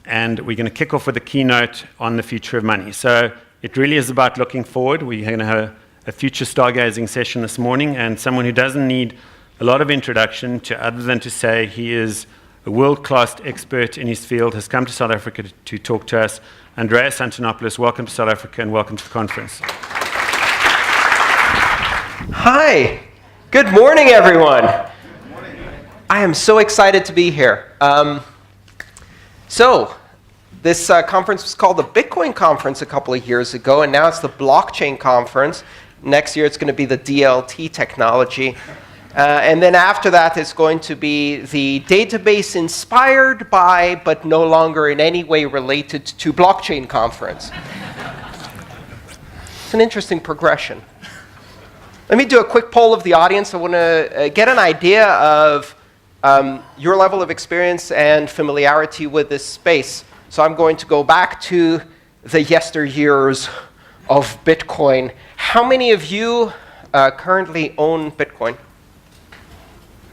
and we're going to kick off with a keynote on the future of money. So it really is about looking forward. We're going to have a future stargazing session this morning, and someone who doesn't need a lot of introduction to other than to say he is a world-class expert in his field, has come to South Africa to talk to us. Andreas Antonopoulos, welcome to South Africa and welcome to the conference. Hi, good morning, everyone. Good morning. I am so excited to be here. This conference was called the Bitcoin Conference a couple of years ago, and now it's the Blockchain Conference. Next year, it's going to be the DLT technology. And then after that, it's going to be the database inspired by, but no longer in any way related to blockchain conference. It's an interesting progression. Let me do a quick poll of the audience. I want to get an idea of your level of experience and familiarity with this space. So I'm going to go back to the yesteryears of Bitcoin. How many of you currently own Bitcoin?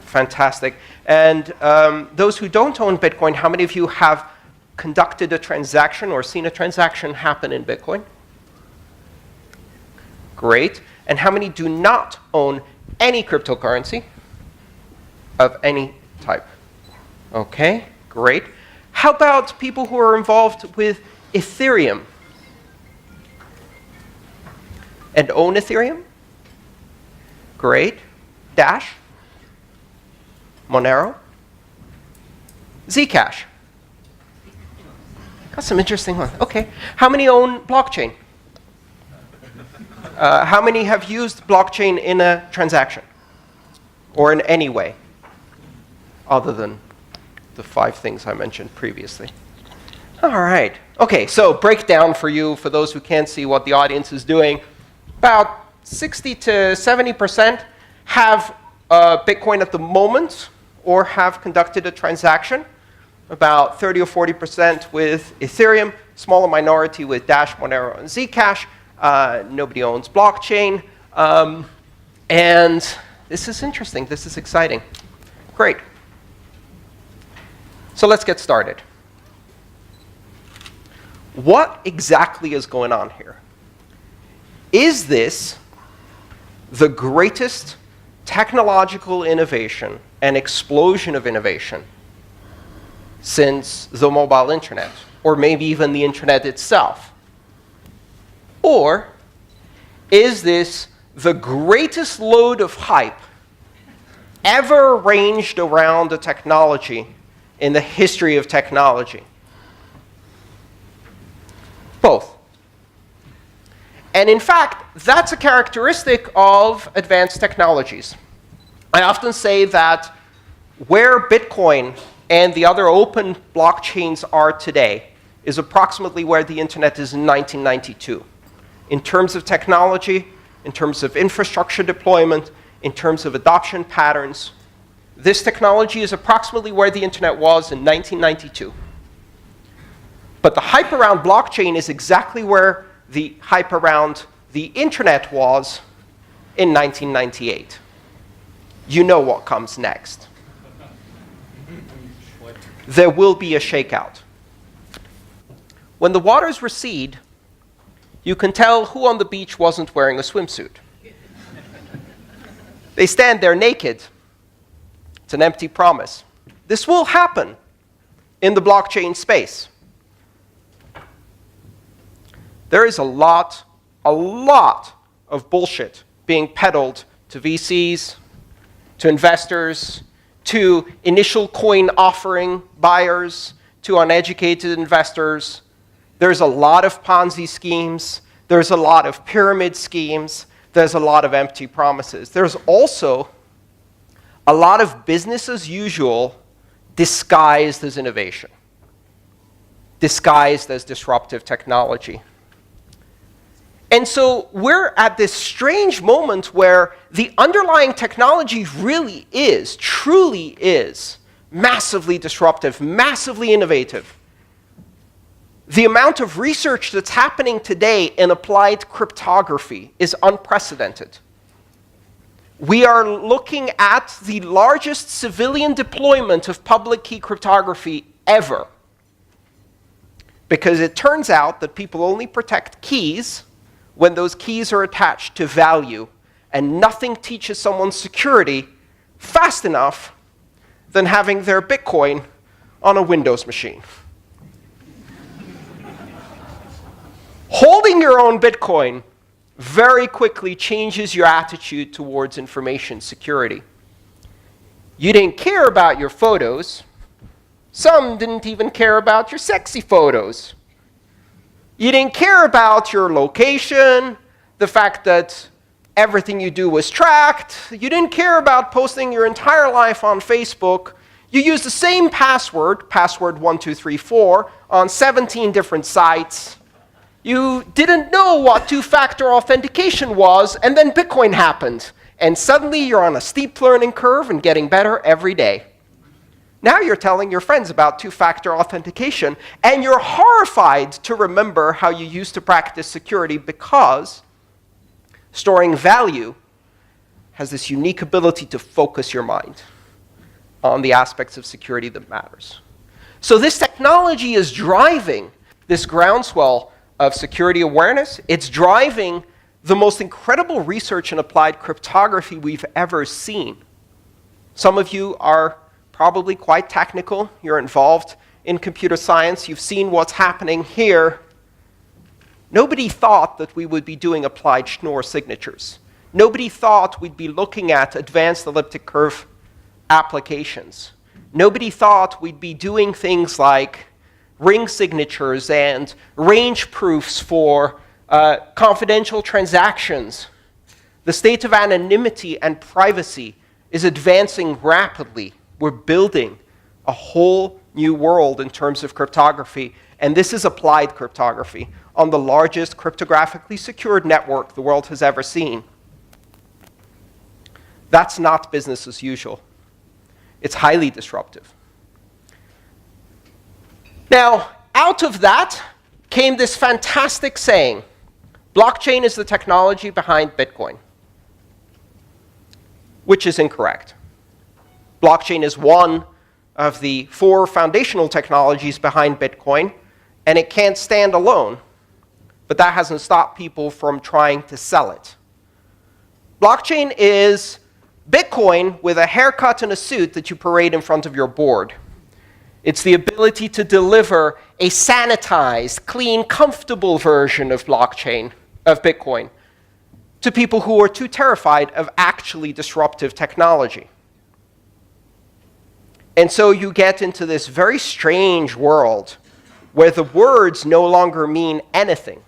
Fantastic. And those who don't own Bitcoin, how many of you have conducted a transaction or seen a transaction happen in Bitcoin? Great. And how many do not own any cryptocurrency of any type? Okay, great. How about people who are involved with Ethereum and own Ethereum? Great. Dash? Monero? Zcash? Got some interesting ones. Okay. How many own blockchain? How many have used blockchain in a transaction? Or in any way? Other than the 5 things I mentioned previously. All right. Okay, so breakdown for you, for those who can't see what the audience is doing. About 60 to 70% have Bitcoin at the moment or have conducted a transaction. About 30 or 40% with Ethereum, smaller minority with Dash, Monero, and Zcash. Nobody owns blockchain. And this is interesting. This is exciting. Great. So let's get started. What exactly is going on here? Is this the greatest technological innovation and explosion of innovation since the mobile internet, or maybe even the internet itself? Or is this the greatest load of hype ever arranged around a technology in the history of technology? Both. And in fact, that's a characteristic of advanced technologies. I often say that where Bitcoin and the other open blockchains are today is approximately where the internet is in 1992. In terms of technology, in terms of infrastructure deployment, in terms of adoption patterns, this technology is approximately where the internet was in 1992. But the hype around blockchain is exactly where the hype around the internet was in 1998. You know what comes next. There will be a shakeout. When the waters recede, you can tell who on the beach wasn't wearing a swimsuit. They stand there naked. It's an empty promise. This will happen in the blockchain space. There is a lot of bullshit being peddled to VCs, to investors, to initial coin offering buyers, to uneducated investors. There's a lot of Ponzi schemes. There's a lot of pyramid schemes. There's a lot of empty promises. There's also a lot of business as usual disguised as innovation, disguised as disruptive technology. And so we're at this strange moment where the underlying technology really is, truly is, massively disruptive, massively innovative. The amount of research that's happening today in applied cryptography is unprecedented. We are looking at the largest civilian deployment of public key cryptography ever. Because it turns out that people only protect keys when those keys are attached to value, and nothing teaches someone security fast enough than having their Bitcoin on a Windows machine. Holding your own Bitcoin very quickly changes your attitude towards information security. You didn't care about your photos. Some didn't even care about your sexy photos. You didn't care about your location, the fact that everything you do was tracked. You didn't care about posting your entire life on Facebook. You used the same password, password1234, on 17 different sites. You didn't know what two-factor authentication was, and then Bitcoin happened. And suddenly you're on a steep learning curve and getting better every day. Now you're telling your friends about two-factor authentication, and you're horrified to remember how you used to practice security, because storing value has this unique ability to focus your mind on the aspects of security that matters. So this technology is driving this groundswell of security awareness. It's driving the most incredible research in applied cryptography we've ever seen. Some of you are probably quite technical. You're involved in computer science. You've seen what's happening here. Nobody thought that we would be doing applied Schnorr signatures. Nobody thought we'd be looking at advanced elliptic curve applications. Nobody thought we'd be doing things like ring signatures and range proofs for confidential transactions. The state of anonymity and privacy is advancing rapidly. We're building a whole new world in terms of cryptography, and this is applied cryptography on the largest cryptographically secured network the world has ever seen. That's not business as usual. It's highly disruptive. Now, out of that came this fantastic saying: blockchain is the technology behind Bitcoin, which is incorrect. Blockchain is one of the 4 foundational technologies behind Bitcoin, and it can't stand alone. But that hasn't stopped people from trying to sell it. Blockchain is Bitcoin with a haircut and a suit that you parade in front of your board. It's the ability to deliver a sanitized, clean, comfortable version of blockchain, of Bitcoin, to people who are too terrified of actually disruptive technology. And so you get into this very strange world where the words no longer mean anything.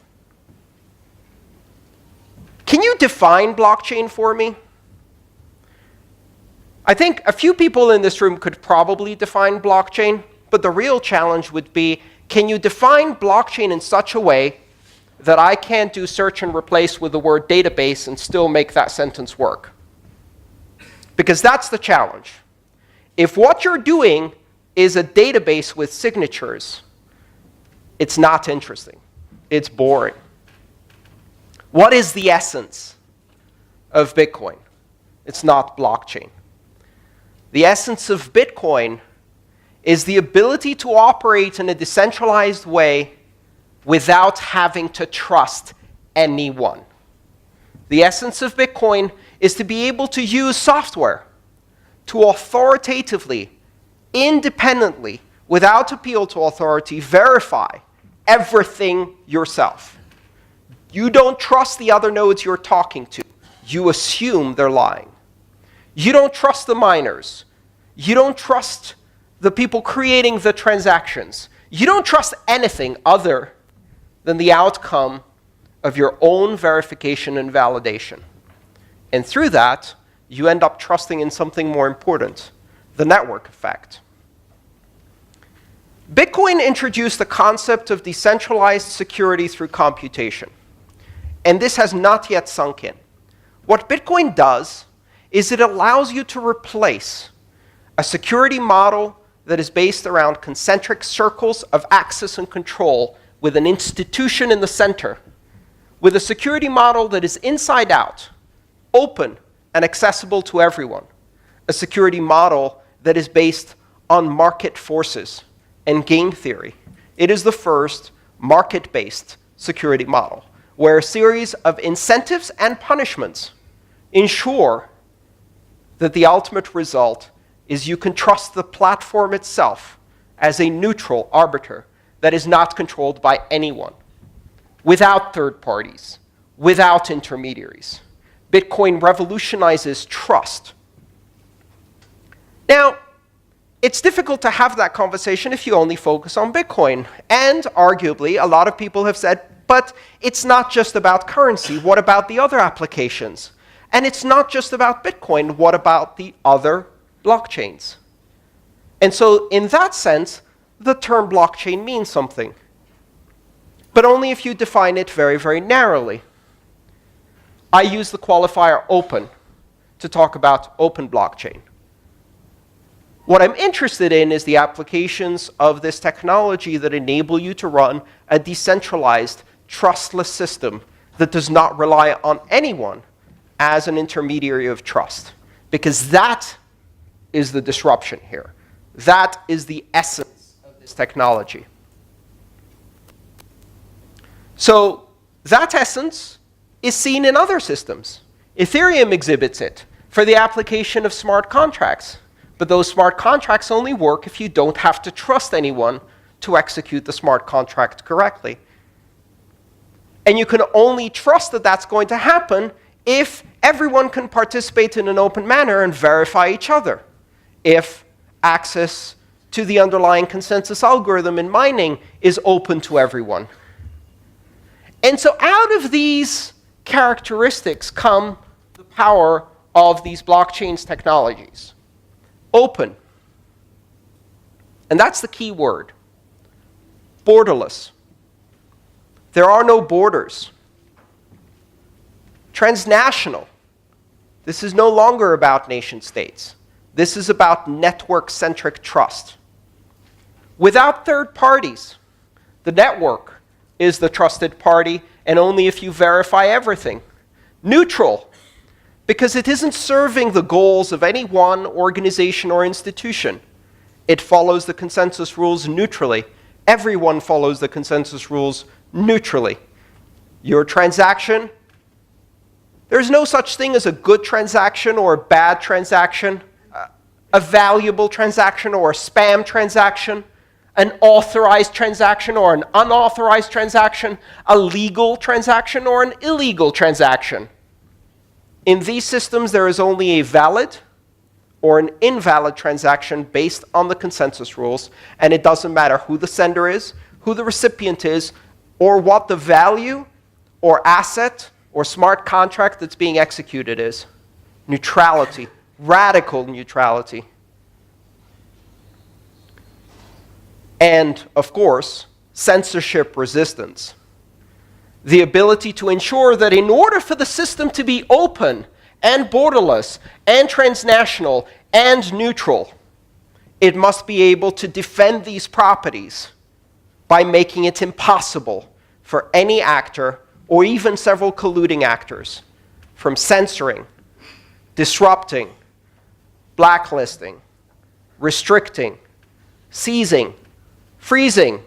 Can you define blockchain for me? I think a few people in this room could probably define blockchain, but the real challenge would be, can you define blockchain in such a way that I can't do search and replace with the word database and still make that sentence work? Because that's the challenge. If what you're doing is a database with signatures, it's not interesting. It's boring. What is the essence of Bitcoin? It's not blockchain. The essence of Bitcoin is the ability to operate in a decentralized way without having to trust anyone. The essence of Bitcoin is to be able to use software to authoritatively, independently, without appeal to authority, verify everything yourself. You don't trust the other nodes you're talking to. You assume they're lying. You don't trust the miners. You don't trust the people creating the transactions. You don't trust anything other than the outcome of your own verification and validation. And through that, you end up trusting in something more important, the network effect. Bitcoin introduced the concept of decentralized security through computation. And this has not yet sunk in. What Bitcoin does is it allows you to replace a security model that is based around concentric circles of access and control with an institution in the center, with a security model that is inside out, open and accessible to everyone, a security model that is based on market forces and game theory. It is the first market-based security model, where a series of incentives and punishments ensure that the ultimate result is you can trust the platform itself as a neutral arbiter that is not controlled by anyone, without third parties, without intermediaries. Bitcoin revolutionizes trust. Now, it's difficult to have that conversation if you only focus on Bitcoin. And arguably, a lot of people have said, but it's not just about currency. What about the other applications? And it's not just about Bitcoin. What about the other blockchains? And so in that sense, the term blockchain means something. But only if you define it very, very narrowly. I use the qualifier open to talk about open blockchain. What I'm interested in is the applications of this technology that enable you to run a decentralized, trustless system that does not rely on anyone as an intermediary of trust. Because that is the disruption here. That is the essence of this technology. So that essence is seen in other systems. Ethereum exhibits it for the application of smart contracts. But those smart contracts only work if you don't have to trust anyone to execute the smart contract correctly. And you can only trust that that's going to happen if everyone can participate in an open manner and verify each other. If access to the underlying consensus algorithm in mining is open to everyone. And so out of these characteristics come the power of these blockchains technologies. Open. And that's the key word. Borderless. There are no borders. Transnational. This is no longer about nation states. This is about network-centric trust. Without third parties, the network is the trusted party, and only if you verify everything. Neutral. Because it isn't serving the goals of any one organization or institution. It follows the consensus rules neutrally. Everyone follows the consensus rules neutrally. Your transaction, there's no such thing as a good transaction or a bad transaction, a valuable transaction or a spam transaction, an authorized transaction or an unauthorized transaction, a legal transaction or an illegal transaction. In these systems, there is only a valid or an invalid transaction based on the consensus rules, and it doesn't matter who the sender is, who the recipient is, or what the value or asset or smart contract that's being executed is. Neutrality, radical neutrality. And, of course, censorship resistance. The ability to ensure that in order for the system to be open and borderless and transnational and neutral, it must be able to defend these properties by making it impossible for any actor, or even several colluding actors, from censoring, disrupting, blacklisting, restricting, seizing, freezing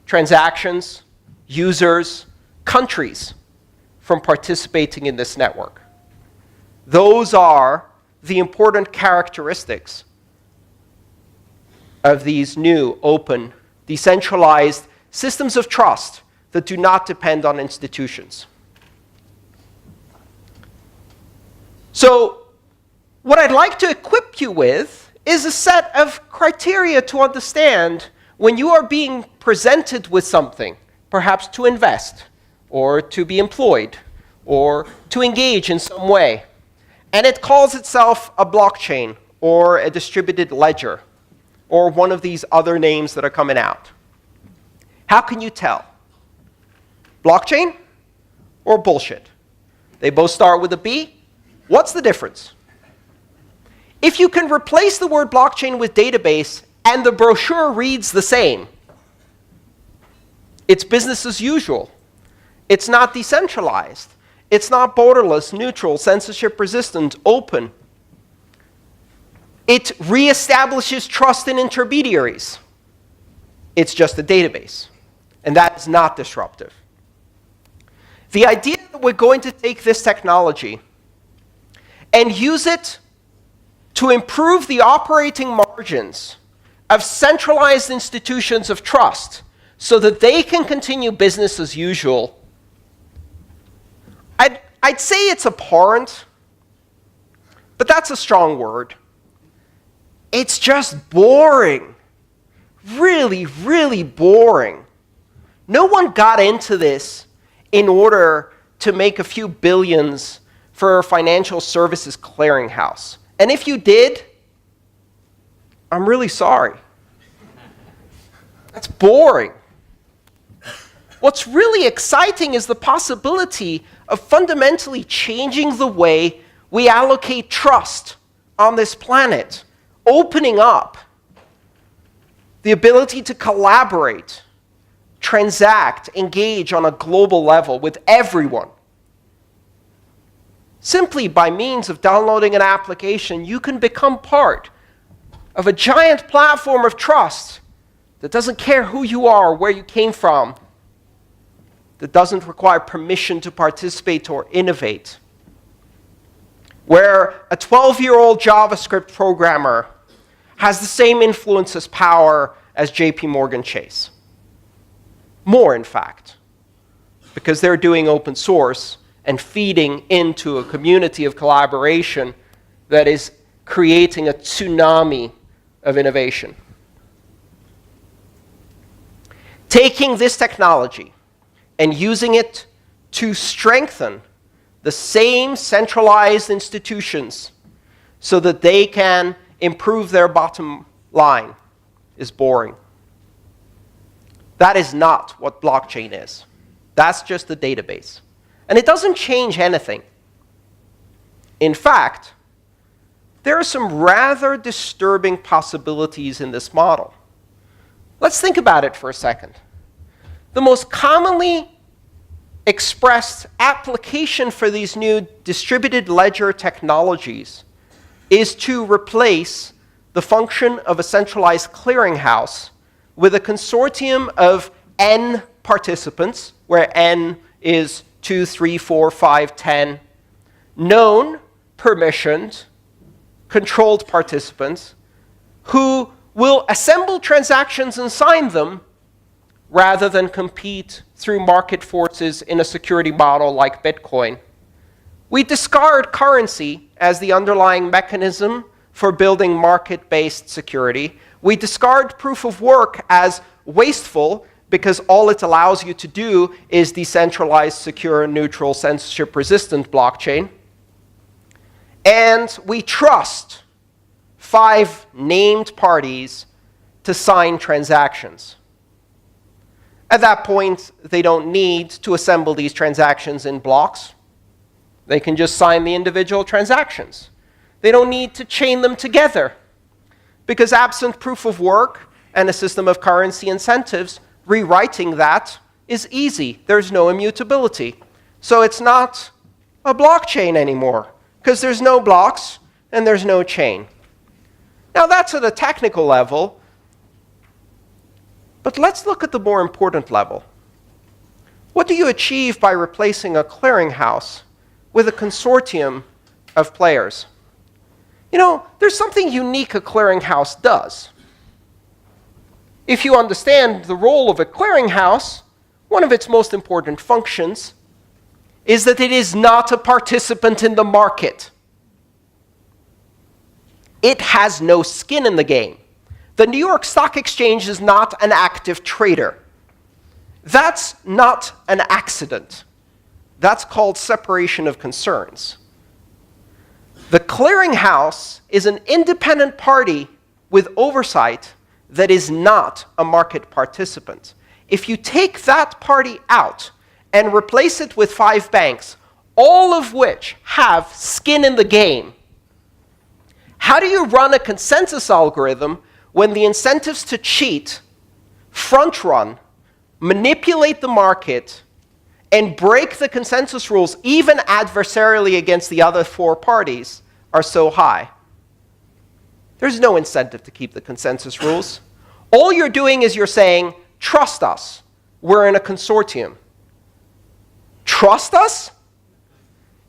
transactions, users, countries from participating in this network. Those are the important characteristics of these new, open, decentralized systems of trust that do not depend on institutions. So, what I'd like to equip you with is a set of criteria to understand when you are being presented with something, perhaps to invest, or to be employed, or to engage in some way. And it calls itself a blockchain, or a distributed ledger, or one of these other names that are coming out. How can you tell? Blockchain or bullshit? They both start with a B. What's the difference? If you can replace the word blockchain with database and the brochure reads the same, it's business as usual. It's not decentralized. It's not borderless, neutral, censorship resistant, open. It reestablishes trust in intermediaries. It's just a database. And that is not disruptive. The idea that we're going to take this technology and use it to improve the operating margins of centralized institutions of trust so that they can continue business as usual, I'd say it's abhorrent, but that's a strong word. It's just boring. Really, really boring. No one got into this in order to make a few billions for a financial services clearinghouse. And if you did, I'm really sorry. That's boring. What's really exciting is the possibility of fundamentally changing the way we allocate trust on this planet, opening up the ability to collaborate, transact, engage on a global level with everyone. Simply by means of downloading an application, you can become part of a giant platform of trust that doesn't care who you are or where you came from, that doesn't require permission to participate or innovate, where a 12-year-old JavaScript programmer has the same influence as power as JP Morgan Chase. More, in fact, because they're doing open source and feeding into a community of collaboration that is creating a tsunami of innovation. Taking this technology and using it to strengthen the same centralized institutions so that they can improve their bottom line is boring. That is not what blockchain is. That's just a database. And it doesn't change anything. In fact, there are some rather disturbing possibilities in this model. Let's think about it for a second. The most commonly expressed application for these new distributed ledger technologies is to replace the function of a centralized clearinghouse with a consortium of n participants, where n is 2, 3, 4, 5, 10, known, permissioned, controlled participants, who will assemble transactions and sign them rather than compete through market forces in a security model like Bitcoin. We discard currency as the underlying mechanism for building market-based security. We discard proof of work as wasteful because all it allows you to do is decentralized, secure, neutral, censorship-resistant blockchain. And we trust 5 named parties to sign transactions. At that point, they don't need to assemble these transactions in blocks. They can just sign the individual transactions. They don't need to chain them together, because absent proof of work and a system of currency incentives, rewriting that is easy. There's no immutability. So it's not a blockchain anymore, because there's no blocks and there's no chain. Now that's at a technical level, but let's look at the more important level. What do you achieve by replacing a clearinghouse with a consortium of players? You know, there's something unique a clearinghouse does. If you understand the role of a clearinghouse, one of its most important functions is that it is not a participant in the market. It has no skin in the game. The New York Stock Exchange is not an active trader. That's not an accident. That's called separation of concerns. The clearinghouse is an independent party with oversight that is not a market participant. If you take that party out and replace it with 5 banks, all of which have skin in the game, how do you run a consensus algorithm when the incentives to cheat, front run, manipulate the market, and break the consensus rules, even adversarially against the other 4 parties, are so high? There's no incentive to keep the consensus rules. All you're doing is you're saying, trust us. we're in a consortium. Trust us?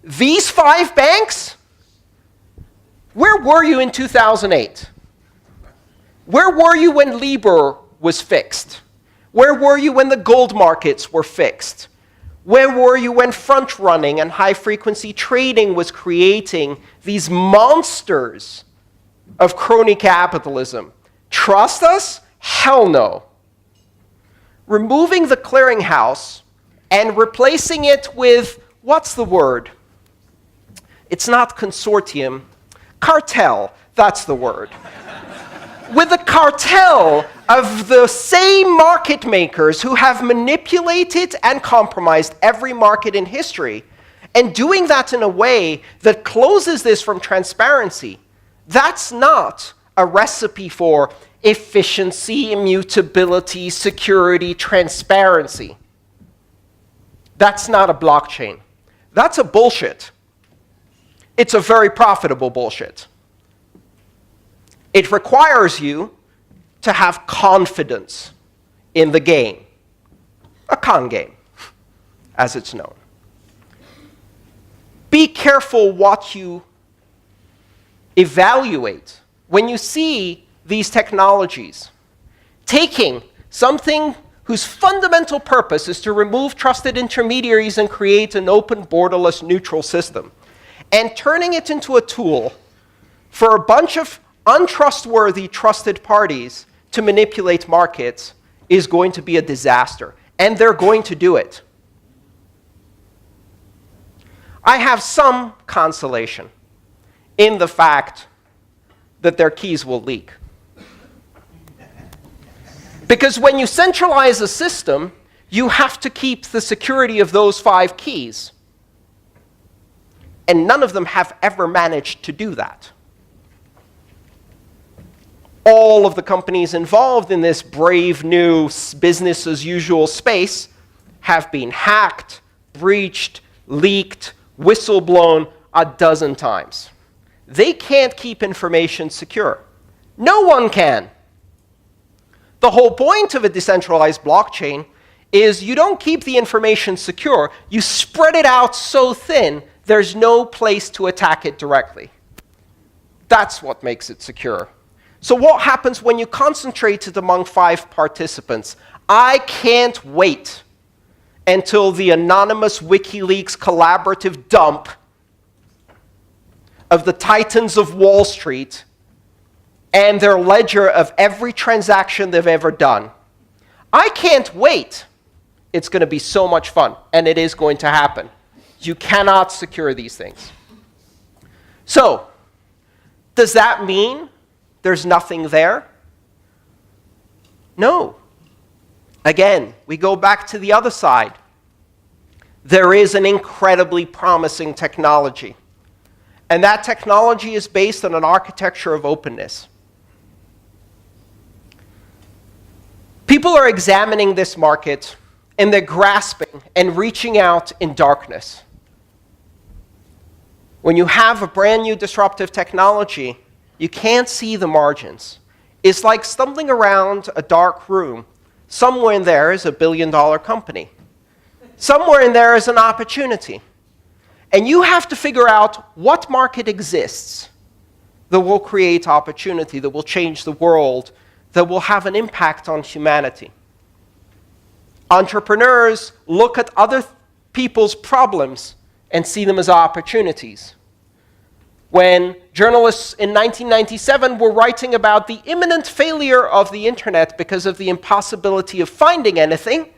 These 5 banks? Where were you in 2008? Where were you when Libor was fixed? Where were you when the gold markets were fixed? Where were you when front-running and high-frequency trading was creating these monsters of crony capitalism? Trust us? Hell no. Removing the clearinghouse and replacing it with, what's the word? It's not consortium. Cartel, that's the word. With a cartel of the same market makers who have manipulated and compromised every market in history, and doing that in a way that closes this from transparency. That's not a recipe for efficiency, immutability, security, transparency. That's not a blockchain. That's a bullshit. It's a very profitable bullshit. It requires you to have confidence in the game. A con game, as it's known. Be careful what you evaluate when you see these technologies taking something whose fundamental purpose is to remove trusted intermediaries and create an open, borderless, neutral system, and turning it into a tool for a bunch of untrustworthy, trusted parties to manipulate markets is going to be a disaster. And they're going to do it. I have some consolation in the fact that their keys will leak. Because when you centralize a system, you have to keep the security of those 5 keys. And none of them have ever managed to do that. All of the companies involved in this brave new business-as-usual space have been hacked, breached, leaked, whistleblown a dozen times. They can't keep information secure. No one can. The whole point of a decentralized blockchain is you don't keep the information secure. You spread it out so thin, there's no place to attack it directly. That's what makes it secure. So what happens when you concentrate it among 5 participants? I can't wait until the anonymous WikiLeaks collaborative dump of the titans of Wall Street and their ledger of every transaction they've ever done. I can't wait. It's going to be so much fun, and it is going to happen. You cannot secure these things. So, does that mean there's nothing there? No. Again, we go back to the other side. There is an incredibly promising technology. And that technology is based on an architecture of openness. People are examining this market, and they're grasping and reaching out in darkness. When you have a brand new disruptive technology, you can't see the margins. It's like stumbling around a dark room. Somewhere in there is a billion-dollar company. Somewhere in there is an opportunity. And you have to figure out what market exists that will create opportunity, that will change the world, that will have an impact on humanity. Entrepreneurs look at other people's problems and see them as opportunities. When journalists in 1997 were writing about the imminent failure of the internet because of the impossibility of finding anything,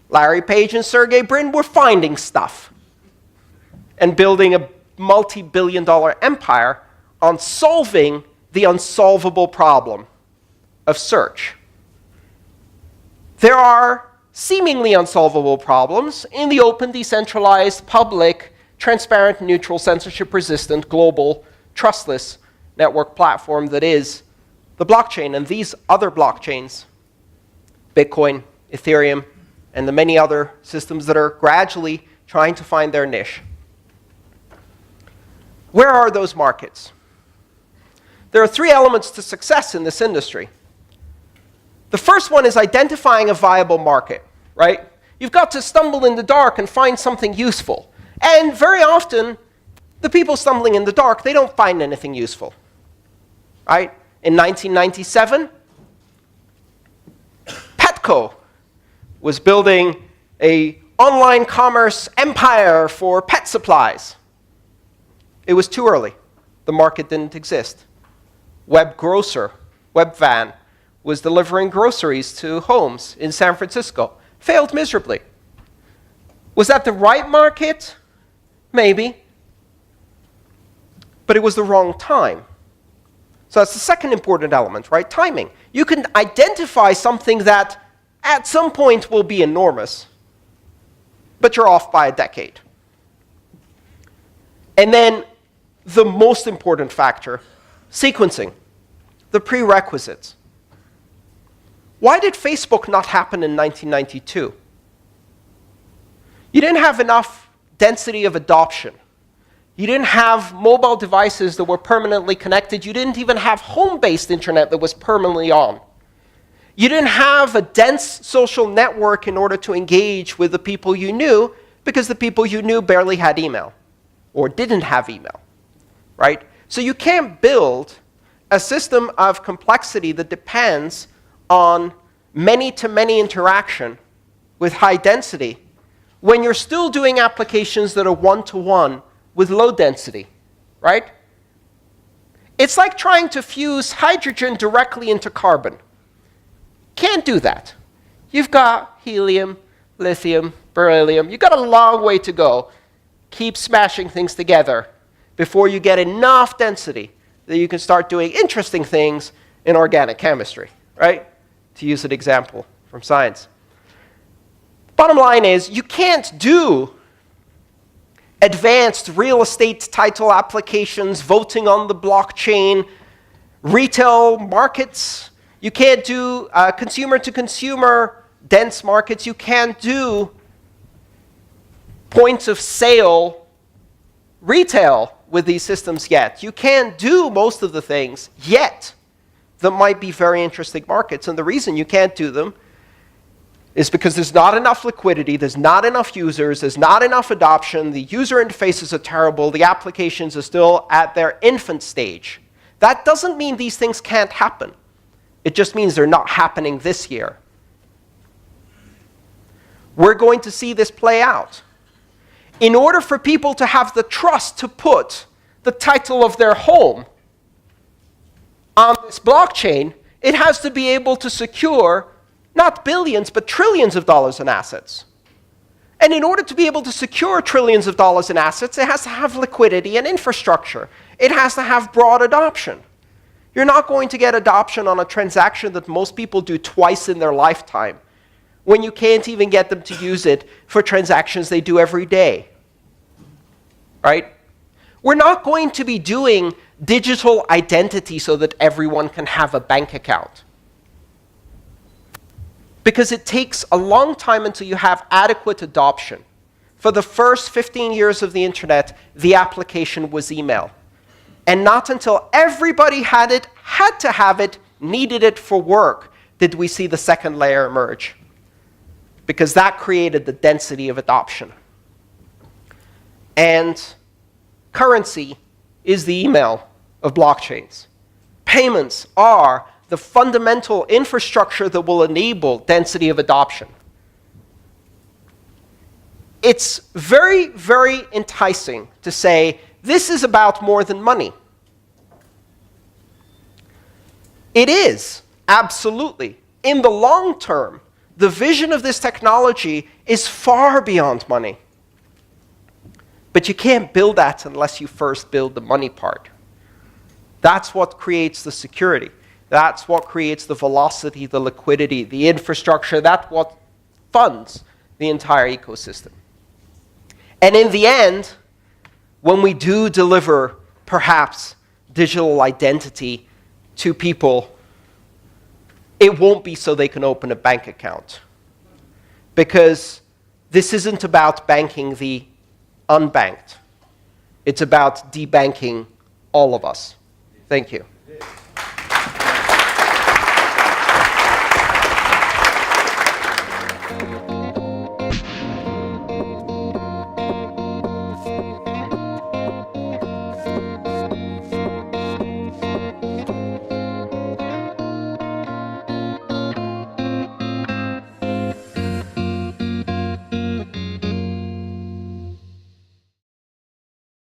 Larry Page and Sergey Brin were finding stuff and building a multi-billion-dollar empire on solving the unsolvable problem of search. There are seemingly unsolvable problems in the open, decentralized, public, transparent, neutral, censorship-resistant, global, trustless network platform that is the blockchain. And these other blockchains, Bitcoin, Ethereum, and the many other systems that are gradually trying to find their niche. Where are those markets? There are 3 elements to success in this industry. The first one is identifying a viable market. right? You've got to stumble in the dark and find something useful. And very often, the people stumbling in the dark, they don't find anything useful, right? In 1997, Petco was building an online commerce empire for pet supplies. It was too early. The market didn't exist. Webvan, was delivering groceries to homes in San Francisco. Failed miserably. Was that the right market? Maybe. But it was the wrong time. So that's the second important element, right? Timing. You can identify something that at some point will be enormous, but you're off by a decade. And then the most important factor, sequencing, the prerequisites. Why did Facebook not happen in 1992? You didn't have enough density of adoption. You didn't have mobile devices that were permanently connected. You didn't even have home-based internet that was permanently on. You didn't have a dense social network in order to engage with the people you knew, because the people you knew barely had email or didn't have email, right? So you can't build a system of complexity that depends on many-to-many interaction with high density when you're still doing applications that are one-to-one with low density, right? It's like trying to fuse hydrogen directly into carbon. Can't do that. You've got helium, lithium, beryllium. You've got a long way to go. Keep smashing things together before you get enough density that you can start doing interesting things in organic chemistry, right? To use an example from science. Bottom line is, you can't do advanced real estate title applications, voting on the blockchain, retail markets. You can't do consumer-to-consumer dense markets. You can't do points of sale retail with these systems yet. You can't do most of the things yet that might be very interesting markets. And the reason you can't do them is because there's not enough liquidity, there's not enough users, there's not enough adoption, the user interfaces are terrible, the applications are still at their infant stage. That doesn't mean these things can't happen. It just means they're not happening this year. We're going to see this play out. In order for people to have the trust to put the title of their home on this blockchain, it has to be able to secure not billions, but trillions of dollars in assets. And in order to be able to secure trillions of dollars in assets, it has to have liquidity and infrastructure. It has to have broad adoption. You're not going to get adoption on a transaction that most people do twice in their lifetime, when you can't even get them to use it for transactions they do every day. Right? We're not going to be doing digital identity so that everyone can have a bank account. Because it takes a long time until you have adequate adoption. For the first 15 years of the internet, the application was email. And not until everybody had to have it, needed it for work, did we see the second layer emerge. Because that created the density of adoption. And currency is the email of blockchains. Payments are the fundamental infrastructure that will enable density of adoption. It's very, very enticing to say, this is about more than money. It is, absolutely. In the long term, the vision of this technology is far beyond money. But you can't build that unless you first build the money part. That's what creates the security. That's what creates the velocity, the liquidity, the infrastructure. That's what funds the entire ecosystem. And in the end, when we do deliver, perhaps, digital identity to people, it won't be so they can open a bank account. Because this isn't about banking the unbanked. It's about debanking all of us. Thank you.